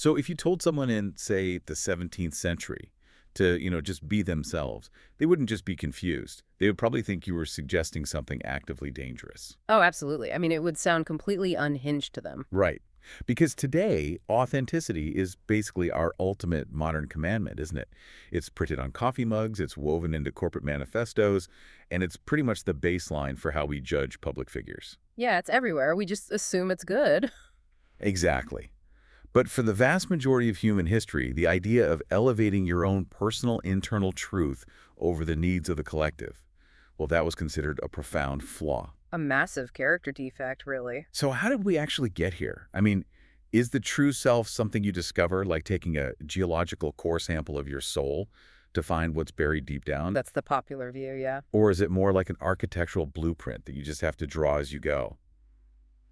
So if you told someone in, say, the 17th century to, just be themselves, they wouldn't just be confused. They would probably think you were suggesting something actively dangerous. Oh, absolutely. I mean, it would sound completely unhinged to them. Right. Because today, authenticity is basically our ultimate modern commandment, isn't it? It's printed on coffee mugs, it's woven into corporate manifestos, and it's pretty much the baseline for how we judge public figures. Yeah, it's everywhere. We just assume it's good. Exactly. But for the vast majority of human history, the idea of elevating your own personal internal truth over the needs of the collective, well, that was considered a profound flaw. A massive character defect, really. So how did we actually get here? I mean, is the true self something you discover, like taking a geological core sample of your soul to find what's buried deep down? That's the popular view, yeah. Or is it more like an architectural blueprint that you just have to draw as you go?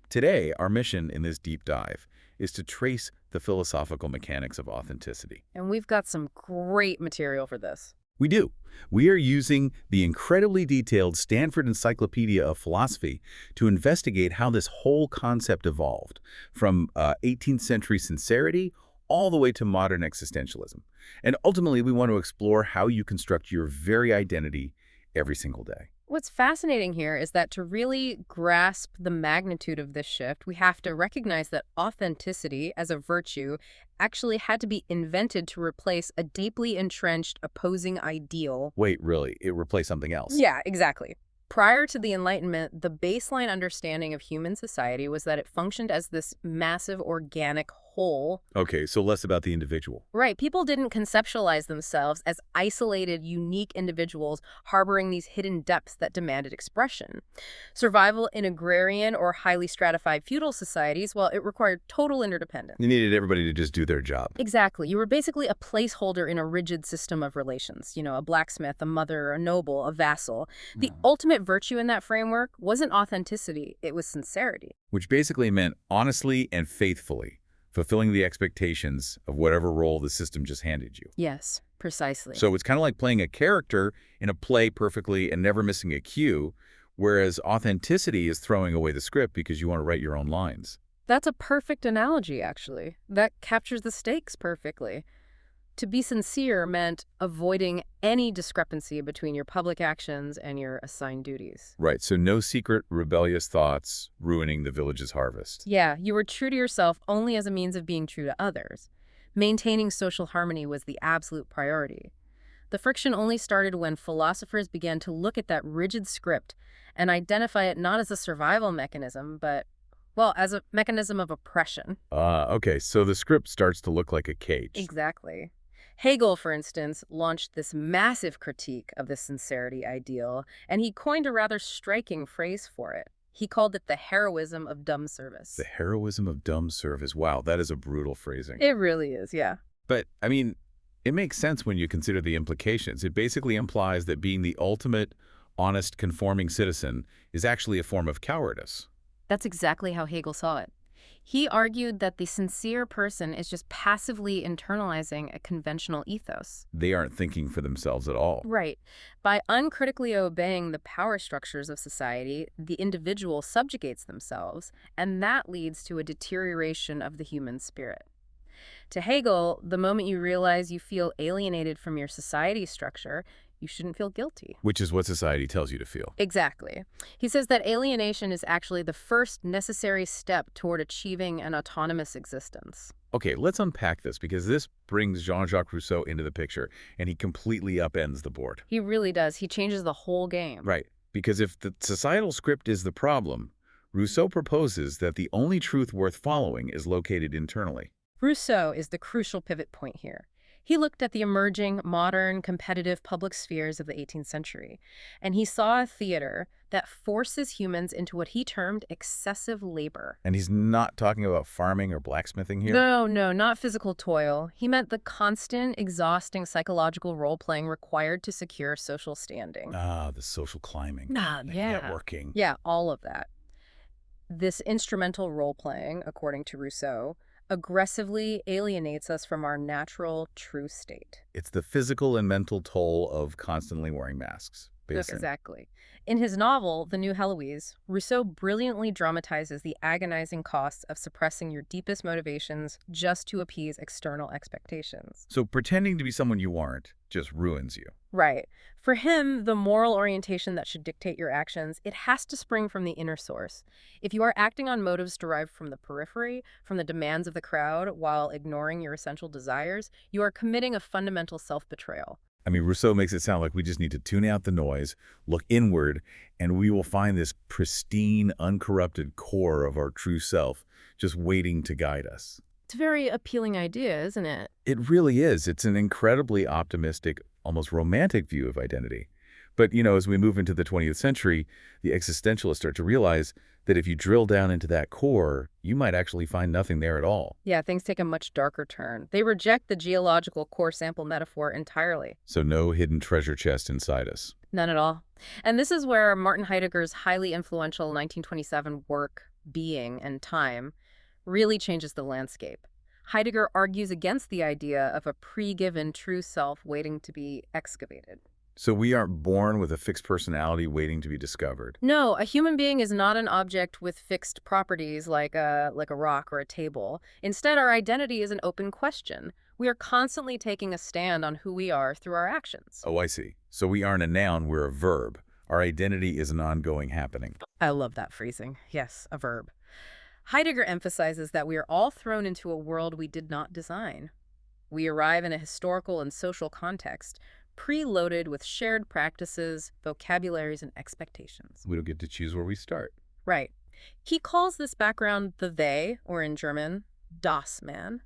Today, our mission in this deep dive is to trace the philosophical mechanics of authenticity. And we've got some great material for this. We do. We are using the incredibly detailed Stanford Encyclopedia of Philosophy to investigate how this whole concept evolved, from 18th century sincerity all the way to modern existentialism. And ultimately, we want to explore how you construct your very identity every single day. What's fascinating here is that to really grasp the magnitude of this shift, we have to recognize that authenticity as a virtue actually had to be invented to replace a deeply entrenched opposing ideal. Wait, really? It replaced something else? Yeah, exactly. Prior to the Enlightenment, the baseline understanding of human society was that it functioned as this massive organic whole. Okay, so less about the individual. Right. People didn't conceptualize themselves as isolated, unique individuals harboring these hidden depths that demanded expression. Survival in agrarian or highly stratified feudal societies, well, it required total interdependence. You needed everybody to just do their job. Exactly. You were basically a placeholder in a rigid system of relations. A blacksmith, a mother, a noble, a vassal. The ultimate virtue in that framework wasn't authenticity, it was sincerity. Which basically meant honestly and faithfully fulfilling the expectations of whatever role the system just handed you. Yes, precisely. So it's kind of like playing a character in a play perfectly and never missing a cue, whereas authenticity is throwing away the script because you want to write your own lines. That's a perfect analogy, actually. That captures the stakes perfectly. To be sincere meant avoiding any discrepancy between your public actions and your assigned duties. Right, so no secret rebellious thoughts ruining the village's harvest. Yeah, you were true to yourself only as a means of being true to others. Maintaining social harmony was the absolute priority. The friction only started when philosophers began to look at that rigid script and identify it not as a survival mechanism, but, well, as a mechanism of oppression. Okay, so the script starts to look like a cage. Exactly. Hegel, for instance, launched this massive critique of the sincerity ideal, and he coined a rather striking phrase for it. He called it the heroism of dumb service. The heroism of dumb service. Wow, that is a brutal phrasing. It really is, yeah. But, I mean, it makes sense when you consider the implications. It basically implies that being the ultimate, honest, conforming citizen is actually a form of cowardice. That's exactly how Hegel saw it. He argued that the sincere person is just passively internalizing a conventional ethos. They aren't thinking for themselves at all. Right. By uncritically obeying the power structures of society, the individual subjugates themselves, and that leads to a deterioration of the human spirit. To Hegel, the moment you realize you feel alienated from your society structure, you shouldn't feel guilty. Which is what society tells you to feel. Exactly. He says that alienation is actually the first necessary step toward achieving an autonomous existence. Okay, let's unpack this because this brings Jean-Jacques Rousseau into the picture and he completely upends the board. He really does. He changes the whole game. Right, because if the societal script is the problem, Rousseau proposes that the only truth worth following is located internally. Rousseau is the crucial pivot point here. He looked at the emerging, modern, competitive public spheres of the 18th century, and he saw a theater that forces humans into what he termed excessive labor. And he's not talking about farming or blacksmithing here? No, not physical toil. He meant the constant, exhausting psychological role-playing required to secure social standing. Ah, the social climbing. Yeah. Networking. Yeah, all of that. This instrumental role-playing, according to Rousseau, aggressively alienates us from our natural, true state. It's the physical and mental toll of constantly wearing masks, basin. Exactly. In his novel, The New Heloise, Rousseau brilliantly dramatizes the agonizing costs of suppressing your deepest motivations just to appease external expectations. So pretending to be someone you aren't just ruins you. Right. For him, the moral orientation that should dictate your actions, it has to spring from the inner source. If you are acting on motives derived from the periphery, from the demands of the crowd, while ignoring your essential desires, you are committing a fundamental self-betrayal. I mean, Rousseau makes it sound like we just need to tune out the noise, look inward, and we will find this pristine, uncorrupted core of our true self just waiting to guide us. It's a very appealing idea, isn't it? It really is. It's an incredibly optimistic, almost romantic view of identity. But, as we move into the 20th century, the existentialists start to realize that if you drill down into that core, you might actually find nothing there at all. Yeah, things take a much darker turn. They reject the geological core sample metaphor entirely. So no hidden treasure chest inside us. None at all. And this is where Martin Heidegger's highly influential 1927 work, Being and Time, really changes the landscape. Heidegger argues against the idea of a pre-given true self waiting to be excavated. So we aren't born with a fixed personality waiting to be discovered. No, a human being is not an object with fixed properties like a rock or a table. Instead, our identity is an open question. We are constantly taking a stand on who we are through our actions. Oh, I see. So we aren't a noun, we're a verb. Our identity is an ongoing happening. I love that phrasing. Yes, a verb. Heidegger emphasizes that we are all thrown into a world we did not design. We arrive in a historical and social context, preloaded with shared practices, vocabularies, and expectations. We don't get to choose where we start. Right. He calls this background the they, or in German, das Man.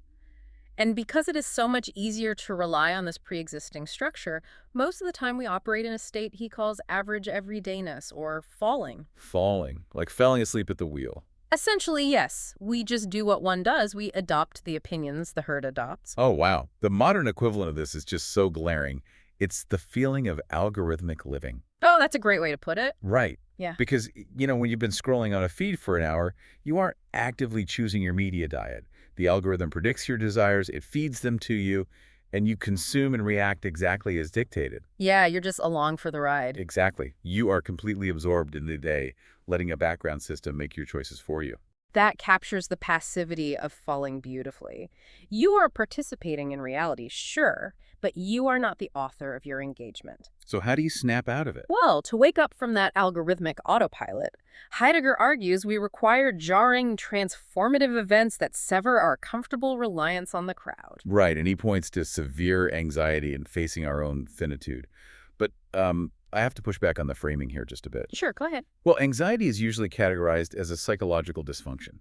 And because it is so much easier to rely on this pre-existing structure, most of the time we operate in a state he calls average everydayness, or falling. Falling, like falling asleep at the wheel. Essentially, yes. We just do what one does. We adopt the opinions the herd adopts. Oh, wow. The modern equivalent of this is just so glaring. It's the feeling of algorithmic living. Oh, that's a great way to put it. Right. Yeah. Because, when you've been scrolling on a feed for an hour, you aren't actively choosing your media diet. The algorithm predicts your desires, it feeds them to you, and you consume and react exactly as dictated. Yeah, you're just along for the ride. Exactly. You are completely absorbed in the day, letting a background system make your choices for you. That captures the passivity of falling beautifully. You are participating in reality, sure, but you are not the author of your engagement. So how do you snap out of it? Well, to wake up from that algorithmic autopilot, Heidegger argues we require jarring, transformative events that sever our comfortable reliance on the crowd. Right, and he points to severe anxiety in facing our own finitude. But I have to push back on the framing here just a bit. Sure, go ahead. Well, anxiety is usually categorized as a psychological dysfunction.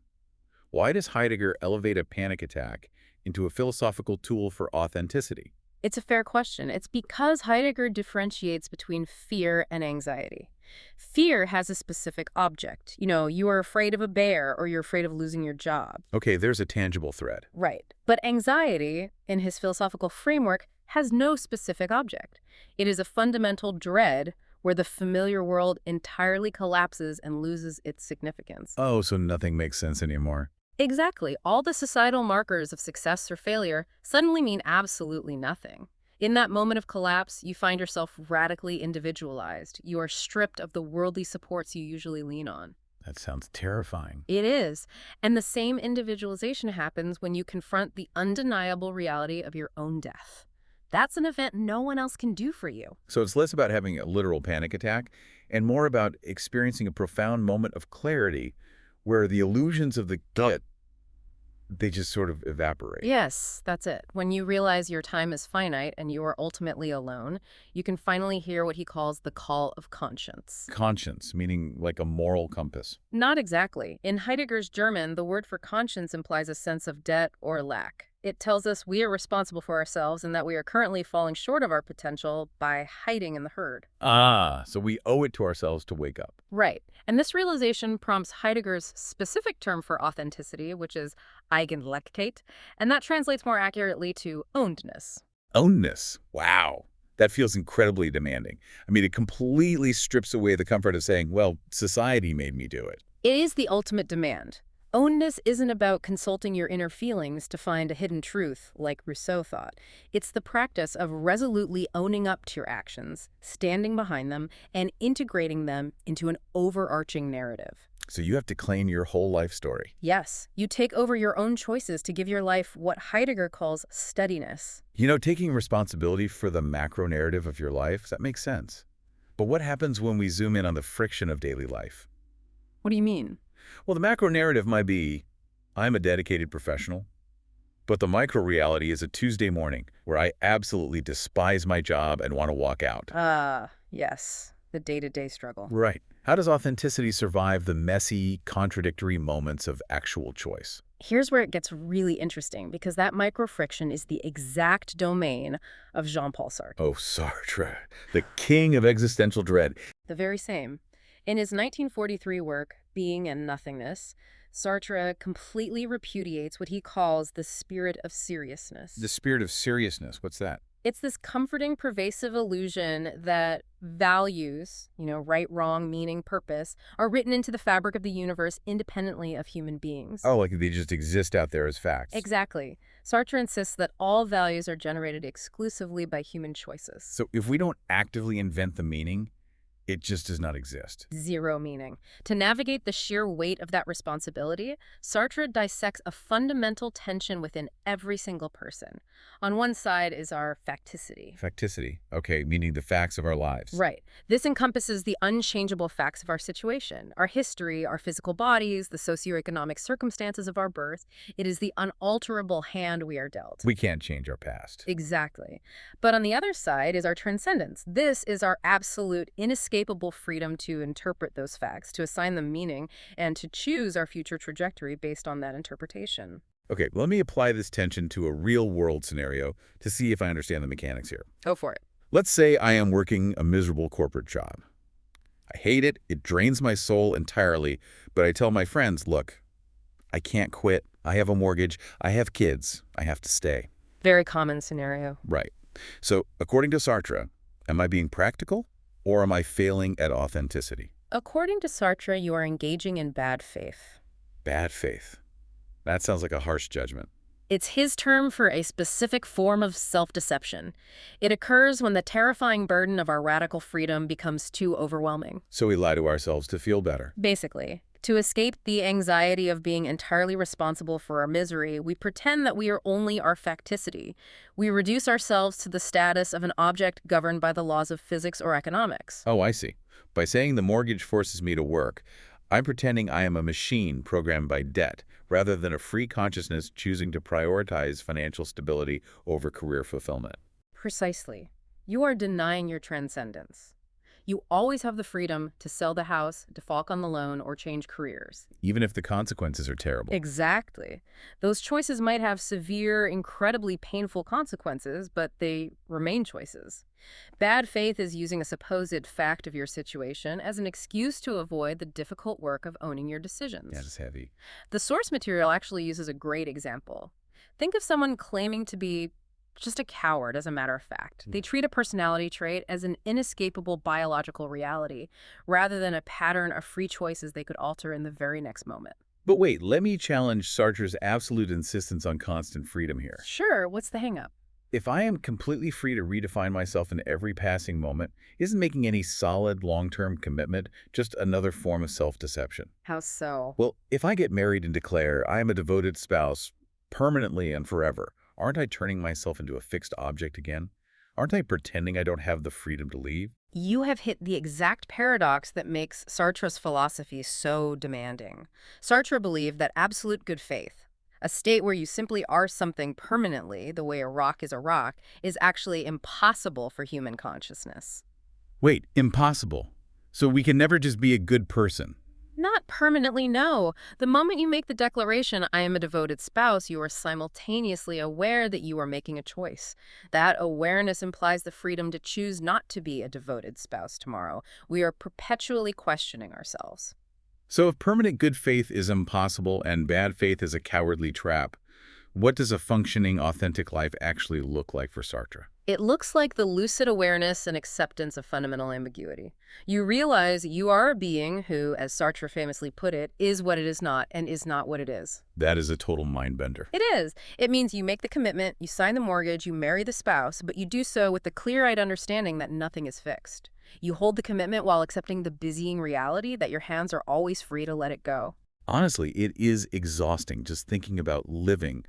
Why does Heidegger elevate a panic attack into a philosophical tool for authenticity? It's a fair question. It's because Heidegger differentiates between fear and anxiety. Fear has a specific object. You are afraid of a bear or you're afraid of losing your job. Okay, there's a tangible thread. Right. But anxiety, in his philosophical framework, has no specific object. It is a fundamental dread where the familiar world entirely collapses and loses its significance. Oh, so nothing makes sense anymore. Exactly. All the societal markers of success or failure suddenly mean absolutely nothing. In that moment of collapse, you find yourself radically individualized. You are stripped of the worldly supports you usually lean on. That sounds terrifying. It is. And the same individualization happens when you confront the undeniable reality of your own death. That's an event no one else can do for you. So it's less about having a literal panic attack and more about experiencing a profound moment of clarity where the illusions of the gut, they just sort of evaporate. Yes, that's it. When you realize your time is finite and you are ultimately alone, you can finally hear what he calls the call of conscience. Conscience, meaning like a moral compass. Not exactly. In Heidegger's German, the word for conscience implies a sense of debt or lack. It tells us we are responsible for ourselves and that we are currently falling short of our potential by hiding in the herd. Ah, so we owe it to ourselves to wake up. Right. And this realization prompts Heidegger's specific term for authenticity, which is Eigenlechtheit, and that translates more accurately to ownedness. Ownedness. Wow. That feels incredibly demanding. I mean, it completely strips away the comfort of saying, well, society made me do it. It is the ultimate demand. Ownness isn't about consulting your inner feelings to find a hidden truth, like Rousseau thought. It's the practice of resolutely owning up to your actions, standing behind them, and integrating them into an overarching narrative. So you have to claim your whole life story. Yes, you take over your own choices to give your life what Heidegger calls steadiness. You know, taking responsibility for the macro narrative of your life, that makes sense. But what happens when we zoom in on the friction of daily life? What do you mean? Well, the macro narrative might be, I'm a dedicated professional, but the micro reality is a Tuesday morning where I absolutely despise my job and want to walk out. Yes, the day-to-day struggle. Right. How does authenticity survive the messy, contradictory moments of actual choice? Here's where it gets really interesting, because that micro-friction is the exact domain of Jean-Paul Sartre. Oh, Sartre, the king of existential dread. The very same. In his 1943 work, Being and Nothingness, Sartre completely repudiates what he calls the spirit of seriousness. The spirit of seriousness, what's that? It's this comforting, pervasive illusion that values, right, wrong, meaning, purpose, are written into the fabric of the universe independently of human beings. Oh, like they just exist out there as facts. Exactly. Sartre insists that all values are generated exclusively by human choices. So if we don't actively invent the meaning, it just does not exist. Zero meaning. To navigate the sheer weight of that responsibility, Sartre dissects a fundamental tension within every single person. On one side is our facticity. Facticity, okay, meaning the facts of our lives. Right. This encompasses the unchangeable facts of our situation, our history, our physical bodies, the socioeconomic circumstances of our birth. It is the unalterable hand we are dealt. We can't change our past. Exactly. But on the other side is our transcendence. This is our absolute, inescapable freedom to interpret those facts, to assign them meaning, and to choose our future trajectory based on that interpretation. Okay, let me apply this tension to a real-world scenario to see if I understand the mechanics here. Go for it. Let's say I am working a miserable corporate job. I hate it, it drains my soul entirely, but I tell my friends, look, I can't quit, I have a mortgage, I have kids, I have to stay. Very common scenario. Right. So, according to Sartre, am I being practical or am I failing at authenticity? According to Sartre, you are engaging in bad faith. Bad faith. That sounds like a harsh judgment. It's his term for a specific form of self-deception. It occurs when the terrifying burden of our radical freedom becomes too overwhelming. So we lie to ourselves to feel better. Basically, to escape the anxiety of being entirely responsible for our misery, we pretend that we are only our facticity. We reduce ourselves to the status of an object governed by the laws of physics or economics. Oh, I see. By saying the mortgage forces me to work, I'm pretending I am a machine programmed by debt, rather than a free consciousness choosing to prioritize financial stability over career fulfillment. Precisely. You are denying your transcendence. You always have the freedom to sell the house, default on the loan, or change careers. Even if the consequences are terrible. Exactly. Those choices might have severe, incredibly painful consequences, but they remain choices. Bad faith is using a supposed fact of your situation as an excuse to avoid the difficult work of owning your decisions. Yeah, it's heavy. The source material actually uses a great example. Think of someone claiming to be just a coward, as a matter of fact. They treat a personality trait as an inescapable biological reality, rather than a pattern of free choices they could alter in the very next moment. But wait, let me challenge Sartre's absolute insistence on constant freedom here. Sure, what's the hang-up? If I am completely free to redefine myself in every passing moment, isn't making any solid long-term commitment just another form of self-deception? How so? Well, if I get married and declare I am a devoted spouse permanently and forever, aren't I turning myself into a fixed object again? Aren't I pretending I don't have the freedom to leave? You have hit the exact paradox that makes Sartre's philosophy so demanding. Sartre believed that absolute good faith, a state where you simply are something permanently, the way a rock, is actually impossible for human consciousness. Wait, impossible. So we can never just be a good person. Not permanently, no. The moment you make the declaration, I am a devoted spouse, you are simultaneously aware that you are making a choice. That awareness implies the freedom to choose not to be a devoted spouse tomorrow. We are perpetually questioning ourselves. So if permanent good faith is impossible and bad faith is a cowardly trap, What does a functioning, authentic life actually look like for Sartre? It looks like the lucid awareness and acceptance of fundamental ambiguity. You realize you are a being who, as Sartre famously put it, is what it is not and is not what it is. That is a total mind bender. It is. It means you make the commitment, you sign the mortgage, you marry the spouse, but you do so with the clear-eyed understanding that nothing is fixed. You hold the commitment while accepting the busying reality that your hands are always free to let it go. Honestly, it is exhausting just thinking about living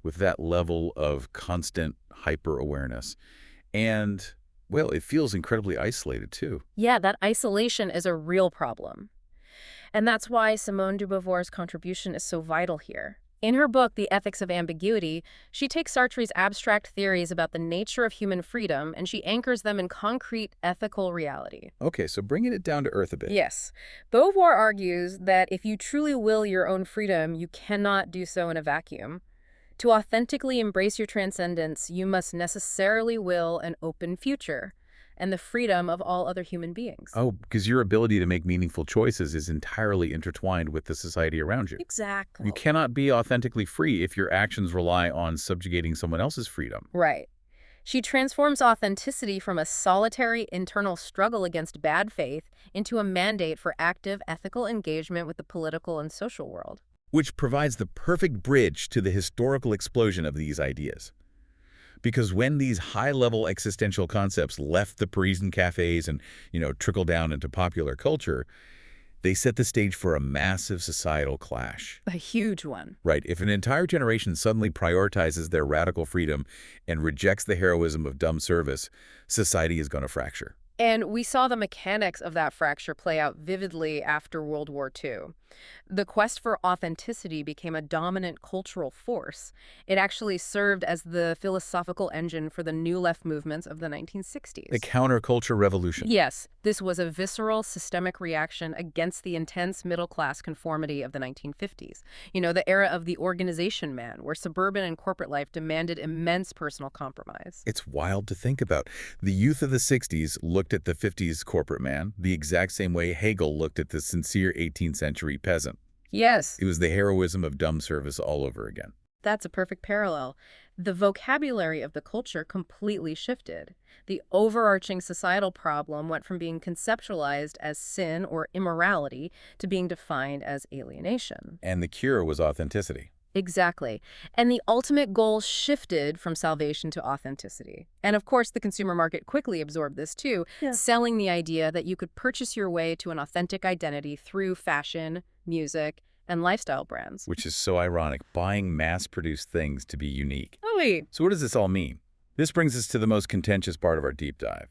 with that level of constant hyper-awareness. And, well, it feels incredibly isolated, too. Yeah, that isolation is a real problem. And that's why Simone de Beauvoir's contribution is so vital here. In her book, The Ethics of Ambiguity, she takes Sartre's abstract theories about the nature of human freedom and she anchors them in concrete ethical reality. Okay, so bringing it down to earth a bit. Yes. Beauvoir argues that if you truly will your own freedom, you cannot do so in a vacuum. To authentically embrace your transcendence, you must necessarily will an open future and the freedom of all other human beings. Oh, because your ability to make meaningful choices is entirely intertwined with the society around you. Exactly. You cannot be authentically free if your actions rely on subjugating someone else's freedom. Right. She transforms authenticity from a solitary internal struggle against bad faith into a mandate for active ethical engagement with the political and social world. Which provides the perfect bridge to the historical explosion of these ideas. Because when these high-level existential concepts left the Parisian cafes and, trickled down into popular culture, they set the stage for a massive societal clash. A huge one. Right. If an entire generation suddenly prioritizes their radical freedom and rejects the heroism of dumb service, society is going to fracture. And we saw the mechanics of that fracture play out vividly after World War II. The quest for authenticity became a dominant cultural force. It actually served as the philosophical engine for the New Left movements of the 1960s. The counterculture revolution. Yes, this was a visceral, systemic reaction against the intense middle-class conformity of the 1950s. The era of the organization man, where suburban and corporate life demanded immense personal compromise. It's wild to think about. The youth of the 60s looked at the 50s corporate man the exact same way Hegel looked at the sincere 18th century peasant. Yes. It was the heroism of dumb service all over again. That's a perfect parallel. The vocabulary of the culture completely shifted. The overarching societal problem went from being conceptualized as sin or immorality to being defined as alienation. And the cure was authenticity. Exactly. And the ultimate goal shifted from salvation to authenticity. And of course, the consumer market quickly absorbed this too, selling the idea that you could purchase your way to an authentic identity through fashion, music, and lifestyle brands. Which is so ironic, buying mass-produced things to be unique. Oh, wait. So what does this all mean? This brings us to the most contentious part of our deep dive.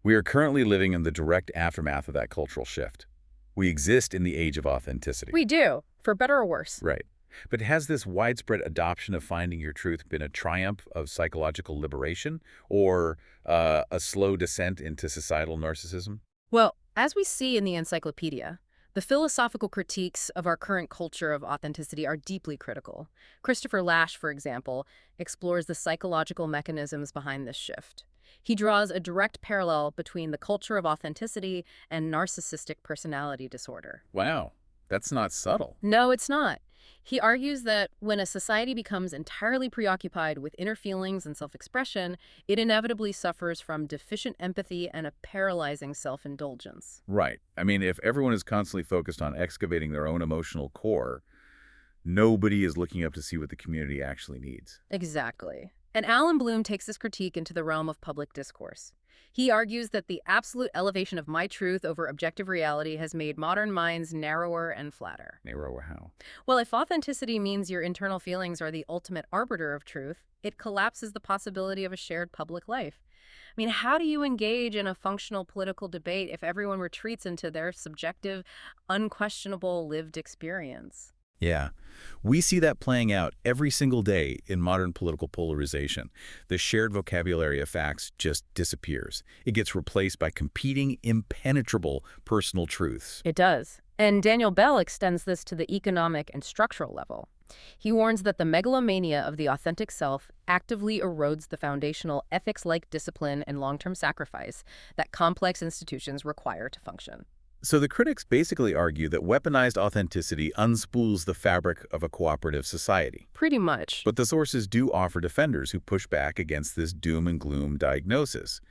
We are currently living in the direct aftermath of that cultural shift. We exist in the age of authenticity. We do, for better or worse. Right. But has this widespread adoption of finding your truth been a triumph of psychological liberation or a slow descent into societal narcissism? Well, as we see in the encyclopedia, the philosophical critiques of our current culture of authenticity are deeply critical. Christopher Lasch, for example, explores the psychological mechanisms behind this shift. He draws a direct parallel between the culture of authenticity and narcissistic personality disorder. Wow, that's not subtle. No, it's not. He argues that when a society becomes entirely preoccupied with inner feelings and self-expression, it inevitably suffers from deficient empathy and a paralyzing self-indulgence. Right. I mean, if everyone is constantly focused on excavating their own emotional core, nobody is looking up to see what the community actually needs. Exactly. And Alan Bloom takes this critique into the realm of public discourse. He argues that the absolute elevation of my truth over objective reality has made modern minds narrower and flatter. Narrower how? Well, if authenticity means your internal feelings are the ultimate arbiter of truth, it collapses the possibility of a shared public life. I mean, how do you engage in a functional political debate if everyone retreats into their subjective, unquestionable lived experience? Yeah. We see that playing out every single day in modern political polarization. The shared vocabulary of facts just disappears. It gets replaced by competing, impenetrable personal truths. It does. And Daniel Bell extends this to the economic and structural level. He warns that the megalomania of the authentic self actively erodes the foundational ethics-like discipline and long-term sacrifice that complex institutions require to function. So the critics basically argue that weaponized authenticity unspools the fabric of a cooperative society. Pretty much. But the sources do offer defenders who push back against this doom and gloom diagnosis.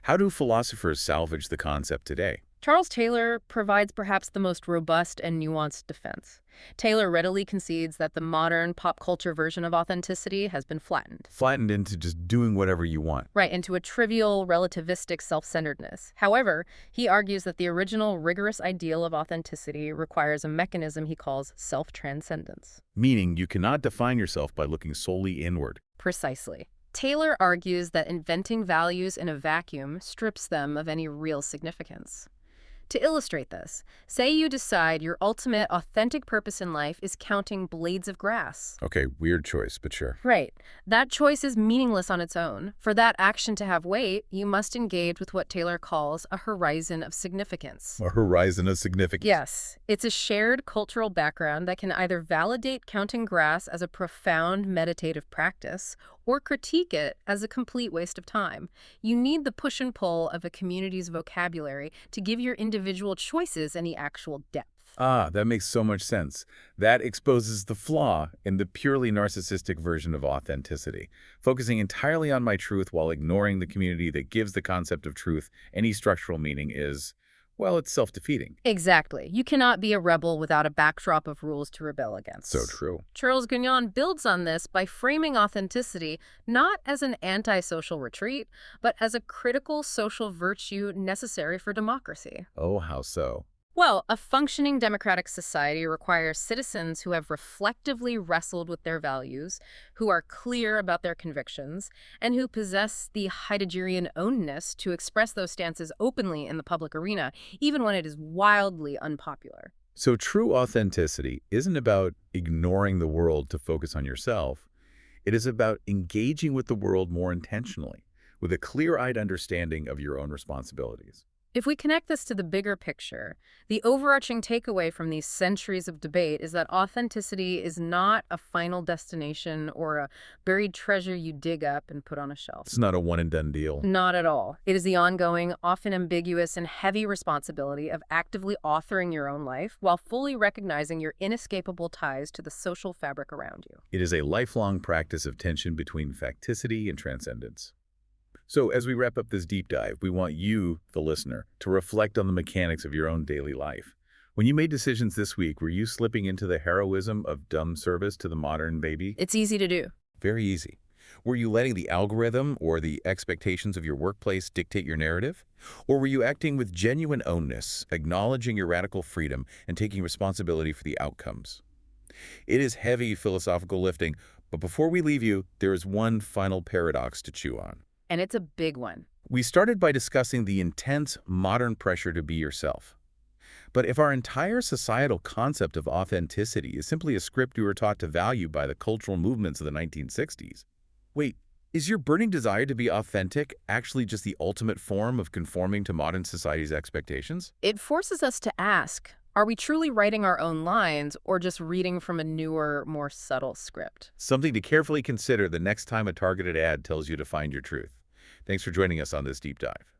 How do philosophers salvage the concept today? Charles Taylor provides perhaps the most robust and nuanced defense. Taylor readily concedes that the modern pop culture version of authenticity has been flattened. Flattened into just doing whatever you want. Right, into a trivial, relativistic self-centeredness. However, he argues that the original rigorous ideal of authenticity requires a mechanism he calls self-transcendence. Meaning you cannot define yourself by looking solely inward. Precisely. Taylor argues that inventing values in a vacuum strips them of any real significance. To illustrate this, say you decide your ultimate authentic purpose in life is counting blades of grass. Okay, weird choice, but sure. Right. That choice is meaningless on its own. For that action to have weight, you must engage with what Taylor calls a horizon of significance. A horizon of significance. Yes, it's a shared cultural background that can either validate counting grass as a profound meditative practice or critique it as a complete waste of time. You need the push and pull of a community's vocabulary to give your individual choices any actual depth. Ah, that makes so much sense. That exposes the flaw in the purely narcissistic version of authenticity, focusing entirely on my truth while ignoring the community that gives the concept of truth any structural meaning is, well, it's self-defeating. Exactly. You cannot be a rebel without a backdrop of rules to rebel against. So true. Charles Gagnon builds on this by framing authenticity not as an antisocial retreat, but as a critical social virtue necessary for democracy. Oh, how so? Well, a functioning democratic society requires citizens who have reflectively wrestled with their values, who are clear about their convictions, and who possess the Heideggerian ownedness to express those stances openly in the public arena, even when it is wildly unpopular. So true authenticity isn't about ignoring the world to focus on yourself. It is about engaging with the world more intentionally, with a clear-eyed understanding of your own responsibilities. If we connect this to the bigger picture, the overarching takeaway from these centuries of debate is that authenticity is not a final destination or a buried treasure you dig up and put on a shelf. It's not a one-and-done deal. Not at all. It is the ongoing, often ambiguous, and heavy responsibility of actively authoring your own life while fully recognizing your inescapable ties to the social fabric around you. It is a lifelong practice of tension between facticity and transcendence. So as we wrap up this deep dive, we want you, the listener, to reflect on the mechanics of your own daily life. When you made decisions this week, were you slipping into the heroism of dumb service to the modern baby? It's easy to do. Very easy. Were you letting the algorithm or the expectations of your workplace dictate your narrative? Or were you acting with genuine ownness, acknowledging your radical freedom and taking responsibility for the outcomes? It is heavy philosophical lifting, but before we leave you, there is one final paradox to chew on. And it's a big one. We started by discussing the intense modern pressure to be yourself. But if our entire societal concept of authenticity is simply a script we were taught to value by the cultural movements of the 1960s, wait, is your burning desire to be authentic actually just the ultimate form of conforming to modern society's expectations? It forces us to ask, are we truly writing our own lines or just reading from a newer, more subtle script? Something to carefully consider the next time a targeted ad tells you to find your truth. Thanks for joining us on this deep dive.